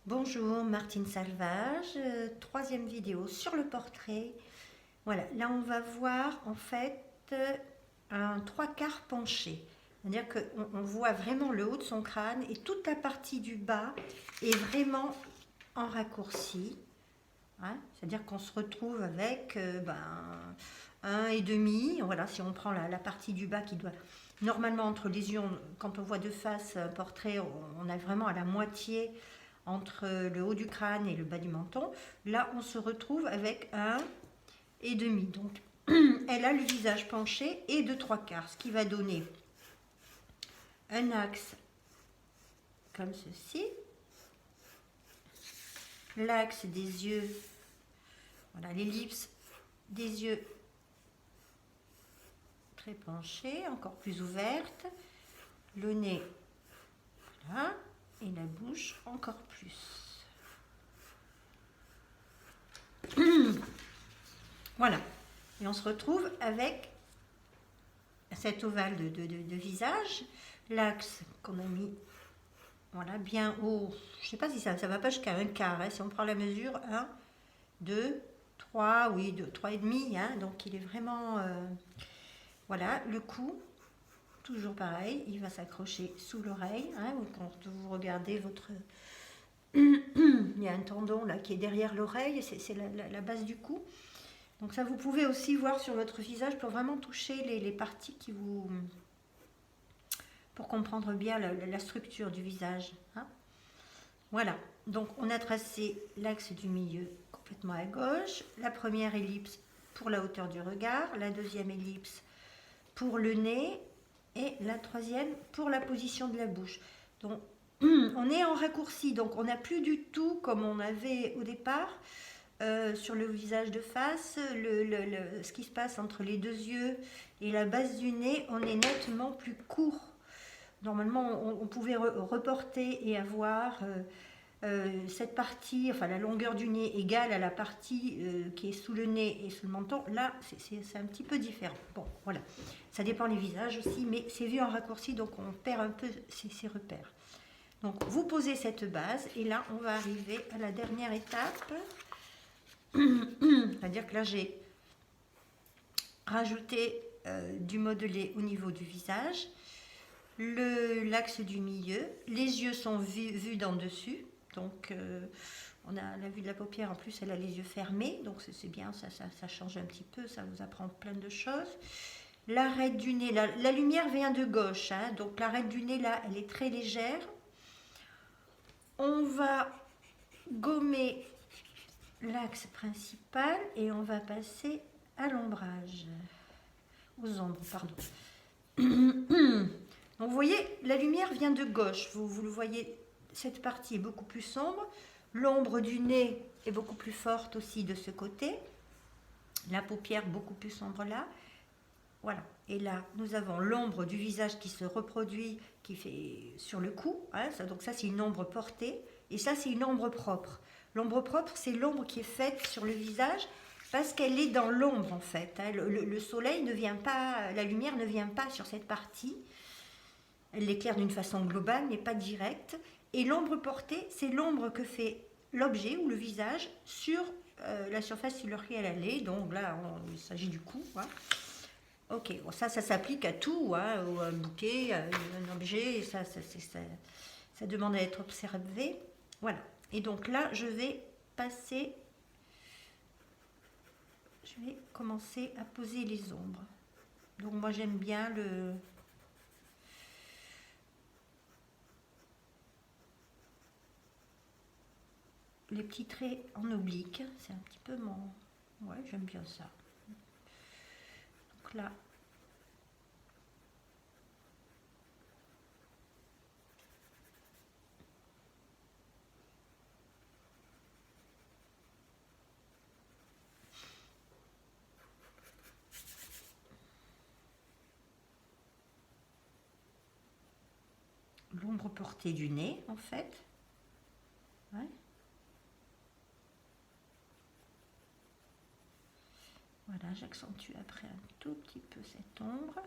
Bonjour, Martine Salvage, troisième vidéo sur le portrait. Voilà, là on va voir en fait un trois quarts penché. C'est-à-dire qu'on voit vraiment le haut de son crâne et toute la partie du bas est vraiment en raccourci. Hein. C'est-à-dire qu'on se retrouve avec un et demi. Voilà, si on prend la partie du bas qui doit... Normalement, entre les yeux, quand on voit de face un portrait, on a vraiment à la moitié entre le haut du crâne et le bas du menton. Là, on se retrouve avec un et demi. Donc, elle a le visage penché et de trois quarts, ce qui va donner un axe comme ceci, l'axe des yeux, voilà l'ellipse des yeux très penchée, encore plus ouverte, le nez, voilà, et la bouche encore plus. Voilà, et on se retrouve avec cet ovale de visage, l'axe qu'on a mis voilà, bien haut. Je ne sais pas si ça ne va pas jusqu'à un quart. Hein. Si on prend la mesure, 1, 2, 3, oui, 2, 3 et demi. Hein. Donc il est vraiment... voilà, le cou, toujours pareil, il va s'accrocher sous l'oreille. Hein. Quand vous regardez votre... il y a un tendon là qui est derrière l'oreille, c'est la base du cou. Donc ça, vous pouvez aussi voir sur votre visage pour vraiment toucher les parties qui vous... pour comprendre bien la structure du visage. Hein. Voilà, donc on a tracé l'axe du milieu complètement à gauche, la première ellipse pour la hauteur du regard, la deuxième ellipse pour le nez et la troisième pour la position de la bouche. Donc on est en raccourci, donc on n'a plus du tout comme on avait au départ sur le visage de face, ce qui se passe entre les deux yeux et la base du nez, on est nettement plus court. Normalement, on pouvait reporter et avoir cette partie, enfin la longueur du nez égale à la partie qui est sous le nez et sous le menton. Là, c'est un petit peu différent. Bon, voilà. Ça dépend des visages aussi, mais c'est vu en raccourci, donc on perd un peu ses repères. Donc, vous posez cette base, et là, on va arriver à la dernière étape. C'est-à-dire que là, j'ai rajouté du modelé au niveau du visage. L'axe du milieu, les yeux sont vus d'en dessus, donc on a la vue de la paupière, en plus elle a les yeux fermés, donc c'est bien, ça change un petit peu, ça vous apprend plein de choses. L'arête du nez, la lumière vient de gauche, hein, donc l'arête du nez là, elle est très légère. On va gommer l'axe principal et on va passer à l'ombrage, aux ombres, pardon. Donc vous voyez, la lumière vient de gauche, vous le voyez, cette partie est beaucoup plus sombre, l'ombre du nez est beaucoup plus forte aussi de ce côté, la paupière beaucoup plus sombre là, voilà. Et là, nous avons l'ombre du visage qui se reproduit, qui fait sur le cou, hein, donc ça c'est une ombre portée, et ça c'est une ombre propre. L'ombre propre, c'est l'ombre qui est faite sur le visage, parce qu'elle est dans l'ombre en fait. Hein. Le soleil ne vient pas, la lumière ne vient pas sur cette partie. Elle l'éclaire d'une façon globale, mais pas directe. Et l'ombre portée, c'est l'ombre que fait l'objet ou le visage sur la surface sur laquelle elle est. Donc là, il s'agit du cou. Hein. Ok, bon, ça s'applique à tout, hein, un bouquet, un objet, ça demande à être observé. Voilà. Et donc là, je vais commencer à poser les ombres. Donc moi, j'aime bien les petits traits en oblique, c'est un petit peu mon... Ouais, j'aime bien ça. Donc là, l'ombre portée du nez, en fait. Ouais. Voilà, j'accentue après un tout petit peu cette ombre.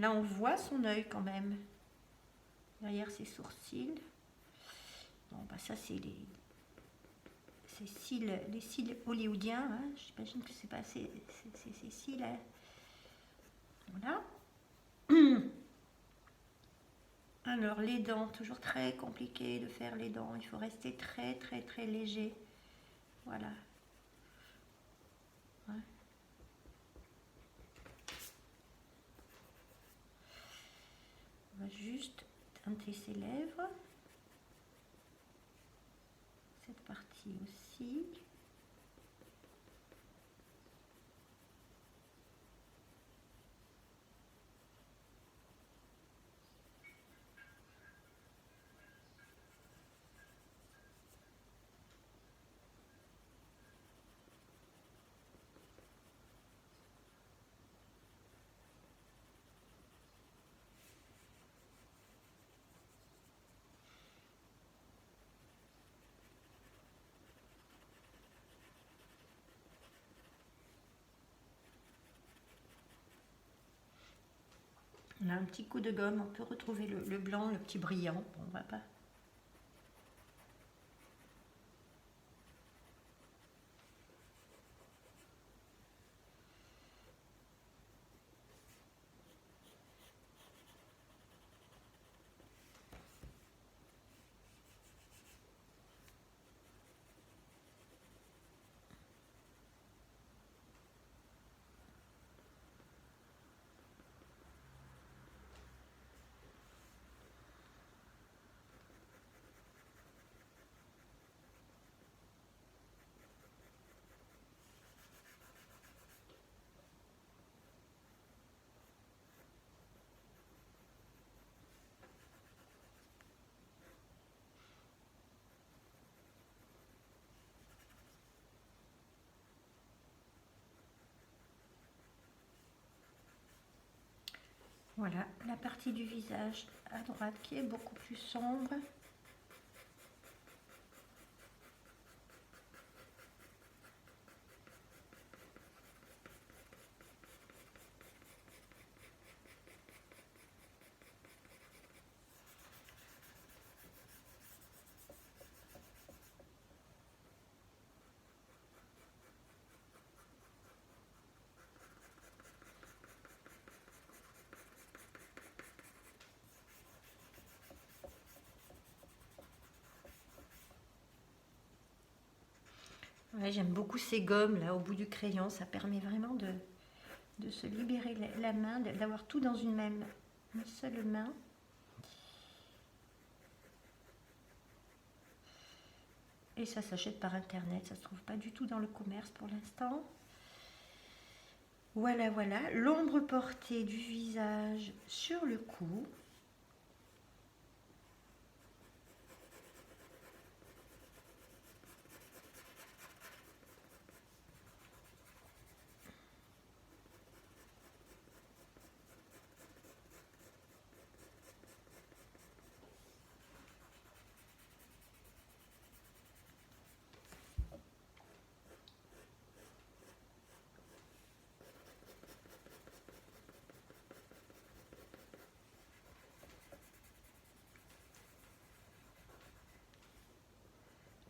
Là, on voit son œil quand même, derrière ses sourcils. Bon, bah ça, c'est les cils hollywoodiens. Hein. J'imagine que c'est pas ces cils. Hein. Voilà. Alors, les dents, toujours très compliqué de faire les dents. Il faut rester très, très, très léger. Voilà. Ouais. On va juste teinter ses lèvres. Cette partie aussi. On a un petit coup de gomme, on peut retrouver le blanc, le petit brillant. Bon, on va pas. Voilà, la partie du visage à droite qui est beaucoup plus sombre. Ouais, j'aime beaucoup ces gommes là au bout du crayon, ça permet vraiment de se libérer la main, d'avoir tout dans une seule main. Et ça s'achète par internet, ça se trouve pas du tout dans le commerce pour l'instant. Voilà, voilà, l'ombre portée du visage sur le cou.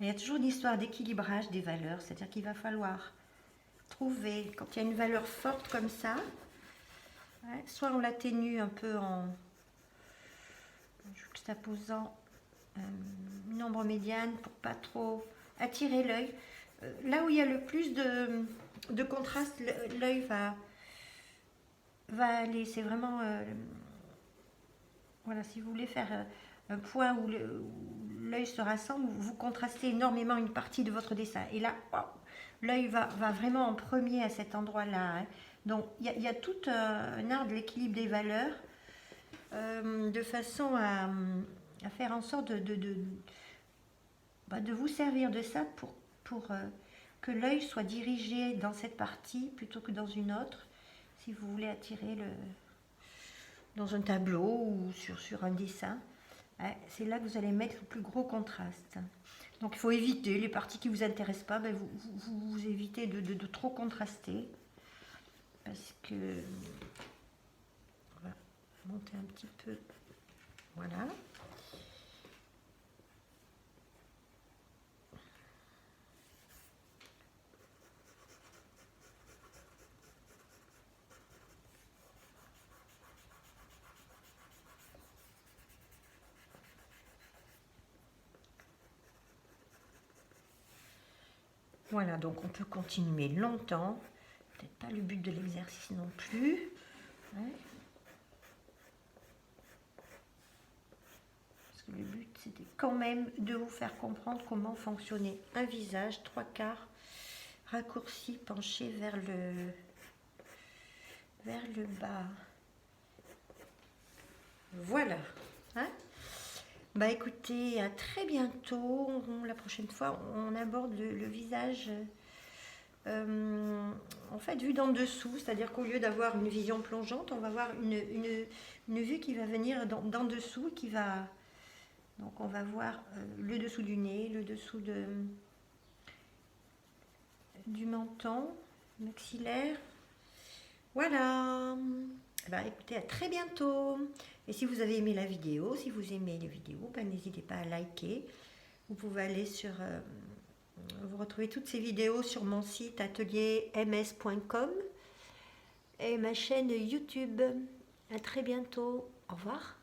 Il y a toujours une histoire d'équilibrage des valeurs, c'est-à-dire qu'il va falloir trouver, quand il y a une valeur forte comme ça, ouais, soit on l'atténue un peu en juxtaposant une ombre médiane pour pas trop attirer l'œil. Là où il y a le plus de contraste, l'œil va aller. C'est vraiment, voilà, si vous voulez faire un point où l'œil se rassemble, vous contrastez énormément une partie de votre dessin. Et là, oh, l'œil va vraiment en premier à cet endroit-là. Hein. Donc, il y a tout un art de l'équilibre des valeurs, de façon à faire en sorte de vous servir de ça pour que l'œil soit dirigé dans cette partie plutôt que dans une autre, si vous voulez attirer dans un tableau ou sur un dessin. C'est là que vous allez mettre le plus gros contraste. Donc il faut éviter les parties qui ne vous intéressent pas, vous évitez de trop contraster, parce que voilà. monter un petit peu. Voilà. Voilà, donc on peut continuer longtemps. Peut-être pas le but de l'exercice non plus. Ouais. Parce que le but, c'était quand même de vous faire comprendre comment fonctionnait un visage, 3/4, raccourci, penché vers le bas. Voilà. Hein? Bah écoutez, à très bientôt. La prochaine fois, on aborde le visage en fait vu d'en dessous, c'est-à-dire qu'au lieu d'avoir une vision plongeante, on va avoir une vue qui va venir d'en dessous, qui va... Donc on va voir le dessous du nez, le dessous du menton, maxillaire. Voilà. Bah, écoutez, à très bientôt. Et si vous avez aimé la vidéo, si vous aimez les vidéos, bah, n'hésitez pas à liker. Vous pouvez aller sur... vous retrouvez toutes ces vidéos sur mon site atelierms.com et ma chaîne YouTube. À très bientôt. Au revoir.